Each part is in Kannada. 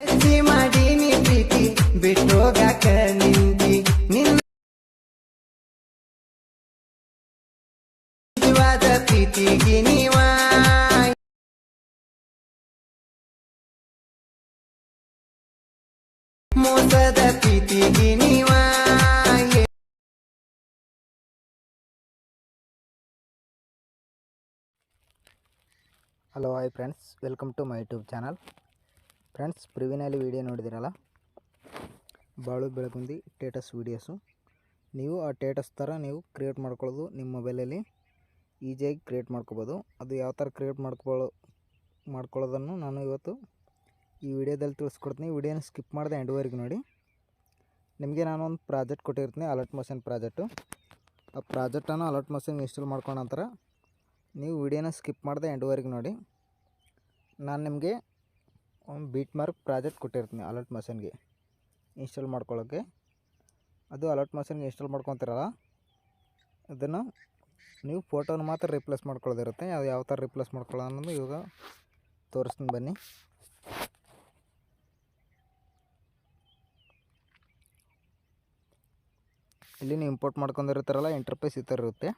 ಮಾಡೀನಿ ಪ್ರೀತಿ ಬಿಟ್ಟೋಗಾಕ ನಿಂತಿ ನಿನ್ನ ನಿಜವಾದ ಪ್ರೀತಿಗೆ ನೀವ ಮೋಸದ ಪ್ರೀತಿಗೆ ನೀವ hello hi friends, welcome to my YouTube channel. Friends, ಪ್ರಿವಿನಲ್ಲಿ ವಿಡಿಯೋ ನೋಡಿದಿರಲ್ಲ, ಬಾಳು ಬೆಳಗುಂದಿ ಟೇಟಸ್ ವೀಡಿಯೋಸು. ನೀವು ಆ ಟೇಟಸ್ ಥರ ನೀವು ಕ್ರಿಯೇಟ್ ಮಾಡ್ಕೊಳ್ಳೋದು ನಿಮ್ಮ ಮೊಬೈಲಲ್ಲಿ ಈಸಿಯಾಗಿ ಕ್ರಿಯೇಟ್ ಮಾಡ್ಕೋಬೋದು. ಅದು ಯಾವ ಥರ ಕ್ರಿಯೇಟ್ ಮಾಡ್ಕೊಳ್ಳೋದನ್ನು ನಾನು ಇವತ್ತು ಈ ವಿಡಿಯೋದಲ್ಲಿ ತಿಳಿಸ್ಕೊಡ್ತೀನಿ. ವಿಡಿಯೋನ ಸ್ಕಿಪ್ ಮಾಡಿದೆ ಎಂಡ್ವರೆಗೆ ನೋಡಿ. ನಿಮಗೆ ನಾನು ಒಂದು ಪ್ರಾಜೆಕ್ಟ್ ಕೊಟ್ಟಿರ್ತೀನಿ, ಅಲರ್ಟ್ ಮೋಷನ್ ಪ್ರಾಜೆಕ್ಟು. ಆ ಪ್ರಾಜೆಕ್ಟನ್ನು ಅಲರ್ಟ್ ಮೋಷನ್ ಇನ್ಸ್ಟಾಲ್ ಮಾಡ್ಕೊಂಡ ನಂತರ ನೀವು ವಿಡಿಯೋನ ಸ್ಕಿಪ್ ಮಾಡಿದೆ ಎಂಡ್ವರೆಗೆ ನೋಡಿ. ನಾನು ನಿಮಗೆ ಒಂದು ಬೀಟ್ ಮಾರ್ಕ್ ಪ್ರಾಜೆಕ್ಟ್ ಕೊಟ್ಟಿರ್ತೀನಿ ಅಲರ್ಟ್ ಮೋಷನ್ಗೆ ಇನ್ಸ್ಟಾಲ್ ಮಾಡ್ಕೊಳ್ಳೋಕ್ಕೆ. ಅದು ಅಲರ್ಟ್ ಮೋಷನ್ಗೆ ಇನ್ಸ್ಟಾಲ್ ಮಾಡ್ಕೊತೀರಲ್ಲ, ಅದನ್ನು ನೀವು ಫೋಟೋನ ಮಾತ್ರ ರಿಪ್ಲೇಸ್ ಮಾಡ್ಕೊಳ್ಳೋದಿರುತ್ತೆ. ಅದು ಯಾವ ಥರ ರಿಪ್ಲೇಸ್ ಮಾಡ್ಕೊಳ್ಳೋ ಅನ್ನೋದು ಇವಾಗ ತೋರಿಸ್ತೀನಿ ಬನ್ನಿ. ಇಲ್ಲಿ ನೀವು ಇಂಪೋರ್ಟ್ ಮಾಡ್ಕೊಂಡಿರ್ತಾರಲ್ಲ, ಇಂಟರ್ಫೇಸ್ ಈ ಥರ ಇರುತ್ತೆ.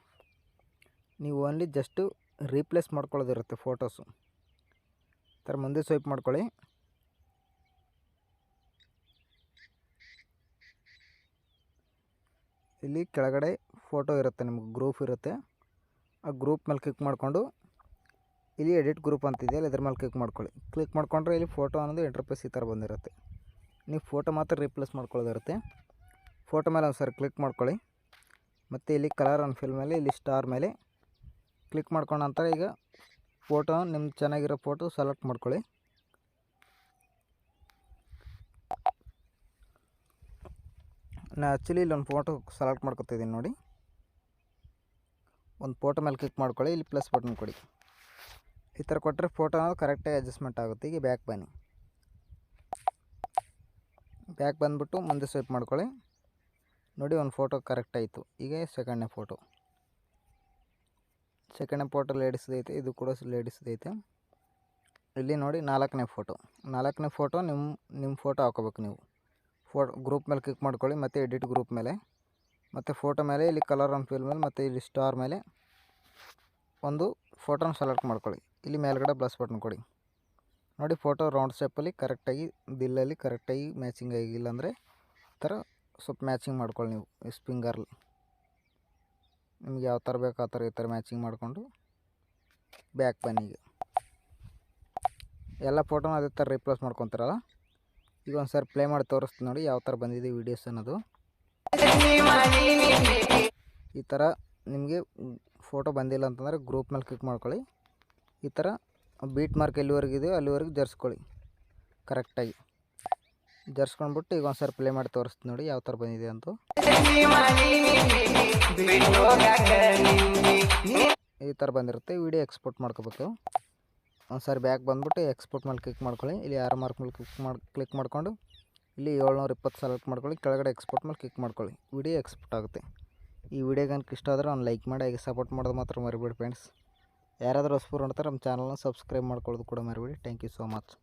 ನೀವು ಓನ್ಲಿ ಜಸ್ಟು ರೀಪ್ಲೇಸ್ ಮಾಡ್ಕೊಳ್ಳೋದಿರುತ್ತೆ ಫೋಟೋಸು. ಥರ ಮುಂದೆ ಸ್ವೈಪ್ ಮಾಡ್ಕೊಳ್ಳಿ. ಇಲ್ಲಿ ಕೆಳಗಡೆ ಫೋಟೋ ಇರುತ್ತೆ, ನಿಮ್ಗೆ ಗ್ರೂಪ್ ಇರುತ್ತೆ. ಆ ಗ್ರೂಪ್ ಮೇಲೆ ಕ್ಲಿಕ್ ಮಾಡಿಕೊಂಡು ಇಲ್ಲಿ ಎಡಿಟ್ ಗ್ರೂಪ್ ಅಂತಿದೆಯಲ್ಲ, ಇದ್ರ ಮೇಲೆ ಕ್ಲಿಕ್ ಮಾಡ್ಕೊಳ್ಳಿ. ಕ್ಲಿಕ್ ಮಾಡ್ಕೊಂಡ್ರೆ ಇಲ್ಲಿ ಫೋಟೋ ಅನ್ನೋದು ಇಂಟರ್ಫೇಸ್ ಈ ಥರ ಬಂದಿರುತ್ತೆ. ನೀವು ಫೋಟೋ ಮಾತ್ರ ರೀಪ್ಲೇಸ್ ಮಾಡ್ಕೊಳ್ಳೋದಿರುತ್ತೆ. ಫೋಟೋ ಮೇಲೆ ಒಂದು ಸರಿ ಕ್ಲಿಕ್ ಮಾಡ್ಕೊಳ್ಳಿ. ಮತ್ತು ಇಲ್ಲಿ ಕಲರ್ ಆ್ಯಂಡ್ ಫಿಲ್ ಮೇಲೆ ಇಲ್ಲಿ ಸ್ಟಾರ್ ಮೇಲೆ ಕ್ಲಿಕ್ ಮಾಡ್ಕೊಂಡ ನಂತರ ಈಗ ಫೋಟೋ ನಿಮ್ಗೆ ಚೆನ್ನಾಗಿರೋ ಫೋಟೋ ಸೆಲೆಕ್ಟ್ ಮಾಡ್ಕೊಳ್ಳಿ. ನಾನು ಆ್ಯಕ್ಚುಲಿ ಇಲ್ಲೊಂದು ಫೋಟೋ ಸೆಲೆಕ್ಟ್ ಮಾಡ್ಕೊತಿದ್ದೀನಿ ನೋಡಿ. ಒಂದು ಫೋಟೋ ಮೇಲೆ ಕ್ಲಿಕ್ ಮಾಡ್ಕೊಳ್ಳಿ, ಇಲ್ಲಿ ಪ್ಲಸ್ ಬಟನ್ ಕೊಡಿ. ಈ ಥರ ಕೊಟ್ಟರೆ ಫೋಟೋ ಅನ್ನೋದು ಕರೆಕ್ಟಾಗಿ ಅಡ್ಜಸ್ಟ್ಮೆಂಟ್ ಆಗುತ್ತೆ. ಈಗ ಬ್ಯಾಕ್ ಬನ್ನಿ. ಬ್ಯಾಕ್ ಬಂದುಬಿಟ್ಟು ಮುಂದೆ ಸ್ವೈಪ್ ಮಾಡ್ಕೊಳ್ಳಿ. ನೋಡಿ, ಒಂದು ಫೋಟೋ ಕರೆಕ್ಟ್ ಆಯಿತು. ಈಗ ಸೆಕೆಂಡ್ನೇ ಫೋಟೋ ಲೇಡೀಸ್ದೈತೆ, ಇದು ಕೂಡ ಲೇಡೀಸ್ದೈತೆ. ಇಲ್ಲಿ ನೋಡಿ ನಾಲ್ಕನೇ ಫೋಟೋ ನಿಮ್ಮ ಫೋಟೋ ಹಾಕೋಬೇಕು. ನೀವು ಗ್ರೂಪ್ ಮೇಲೆ ಕ್ಲಿಕ್ ಮಾಡ್ಕೊಳ್ಳಿ, ಮತ್ತು ಎಡಿಟ್ ಗ್ರೂಪ್ ಮೇಲೆ, ಮತ್ತು ಫೋಟೋ ಮೇಲೆ ಇಲ್ಲಿ ಕಲರ್ ಆ್ಯಂಡ್ ಫಿಲ್ ಮೇಲೆ, ಮತ್ತು ಇಲ್ಲಿ ಸ್ಟಾರ್ ಮೇಲೆ ಒಂದು ಫೋಟೋನ ಸೆಲೆಕ್ಟ್ ಮಾಡ್ಕೊಳ್ಳಿ. ಇಲ್ಲಿ ಮೇಲ್ಗಡೆ ಪ್ಲಸ್ ಬಟನ್ ಕೊಡಿ. ನೋಡಿ, ಫೋಟೋ ರೌಂಡ್ ಶೇಪಲ್ಲಿ ಕರೆಕ್ಟಾಗಿ ದಿಲ್ಲಲ್ಲಿ ಕರೆಕ್ಟಾಗಿ ಮ್ಯಾಚಿಂಗ್ ಆಗಿಲ್ಲ ಅಂದರೆ ಈ ಥರ ಸ್ವಲ್ಪ ಮ್ಯಾಚಿಂಗ್ ಮಾಡ್ಕೊಳ್ಳಿ. ನೀವು ಫಿಂಗರ್ಲಿ ನಿಮ್ಗೆ ಯಾವ ಥರ ಬೇಕು ಆ ಥರ ಈ ಥರ ಮ್ಯಾಚಿಂಗ್ ಮಾಡಿಕೊಂಡು ಬ್ಯಾಕ್ ಬನ್ನಿ. ಈಗ ಎಲ್ಲ ಫೋಟೋನ ಅದೇ ಥರ ರಿಪ್ಲೇಸ್ ಮಾಡ್ಕೊತಾರಲ್ಲ. ಈಗ ಒಂದು ಸಾರಿ ಪ್ಲೇ ಮಾಡಿ ತೋರಿಸ್ತೀನಿ ನೋಡಿ ಯಾವ ಥರ ಬಂದಿದೆ ವೀಡಿಯೋಸ್ ಅನ್ನೋದು. ಈ ಥರ ನಿಮಗೆ ಫೋಟೋ ಬಂದಿಲ್ಲ ಅಂತಂದರೆ ಗ್ರೂಪ್ ಮೇಲೆ ಕ್ಲಿಕ್ ಮಾಡ್ಕೊಳ್ಳಿ. ಈ ಥರ ಬೀಟ್ ಮಾರ್ಕ್ ಎಲ್ಲಿವರೆಗಿದೆಯೋ ಅಲ್ಲಿವರೆಗೆ ಜರ್ಸ್ಕೊಳ್ಳಿ. ಕರೆಕ್ಟಾಗಿ ಜರ್ಸ್ಕೊಂಡ್ಬಿಟ್ಟು ಈಗ ಒಂದು ಸಾರಿ ಪ್ಲೇ ಮಾಡಿ ತೋರಿಸ್ತೀನಿ ನೋಡಿ ಯಾವ ಥರ ಬಂದಿದೆ ಅಂತ. ಈ ಥರ ಬಂದಿರುತ್ತೆ. ವಿಡಿಯೋ ಎಕ್ಸ್ಪೋರ್ಟ್ ಮಾಡ್ಕೋಬೇಕು. ಒಂದು ಸಾರಿ ಬ್ಯಾಕ್ ಬಂದುಬಿಟ್ಟು ಎಕ್ಸ್ಪೋರ್ಟ್ ಮೇಲೆ ಕ್ಲಿಕ್ ಮಾಡ್ಕೊಳ್ಳಿ. ಇಲ್ಲಿ ಆರೋ ಮಾರ್ಕ್ ಮೇಲೆ ಕ್ಲಿಕ್ ಮಾಡ್ಕೊಂಡು ಇಲ್ಲಿ 720 ಸೆಲೆಕ್ಟ್ ಮಾಡ್ಕೊಳ್ಳಿ. ಕೆಳಗಡೆ ಎಕ್ಸ್ಪೋರ್ಟ್ ಮೇಲೆ ಕ್ಲಿಕ್ ಮಾಡ್ಕೊಳ್ಳಿ. ವಿಡಿಯೋ ಎಕ್ಸ್ಪೋರ್ಟ್ ಆಗುತ್ತೆ. ಈ ವಿಡಿಯೋಗೆ ನನಗೆ ಇಷ್ಟ ಆದರೆ ಒಂದು ಲೈಕ್ ಮಾಡಿ, ಹಾಗೆ ಸಪೋರ್ಟ್ ಮಾಡೋದು ಮಾತ್ರ ಮರಿಬೇಡಿ ಫ್ರೆಂಡ್ಸ್. ಯಾರಾದರೂ ಹೊಸಬರು ನೋಡ್ತಾರೆ ನಮ್ಮ ಚಾನಲ್ನ ಸಬ್ಸ್ಕ್ರೈಬ್ ಮಾಡ್ಕೊಳ್ಳೋದು ಕೂಡ ಮರಿಬೇಡಿ. Thank you so much.